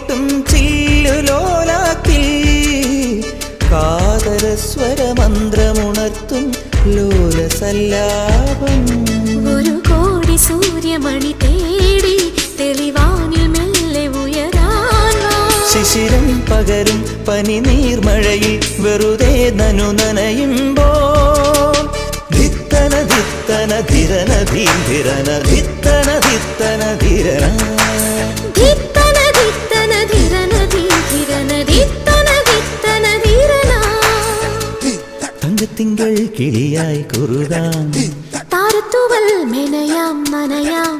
മീട്ടും ചില്ലുലോലാക്കിൽ കാതരസ്വരമന്ത്രമുണർത്തും ലോലസല്ലാപം. ഒരു കോടി സൂര്യമണി തേടി തെളിവാനിൽ മെല്ലെ ഉയരാൻ ശിശിരം പകരും പനി നീർമഴയിൽ വെറുതെ നനു നനയുമ്പോൾ ധിത്തന ധിത്തന ധിരന ധീരന ധിത്തന ധിത്തന ധിരന ധിത്തന ധിത്തന ധിരന ധിരന ധിത്തന ധിത്തന ധിരന. തങ്കത്തിങ്കൾ കിളിയായി കുറുകാം താരത്തൂവൽ മെനയാം നനയാം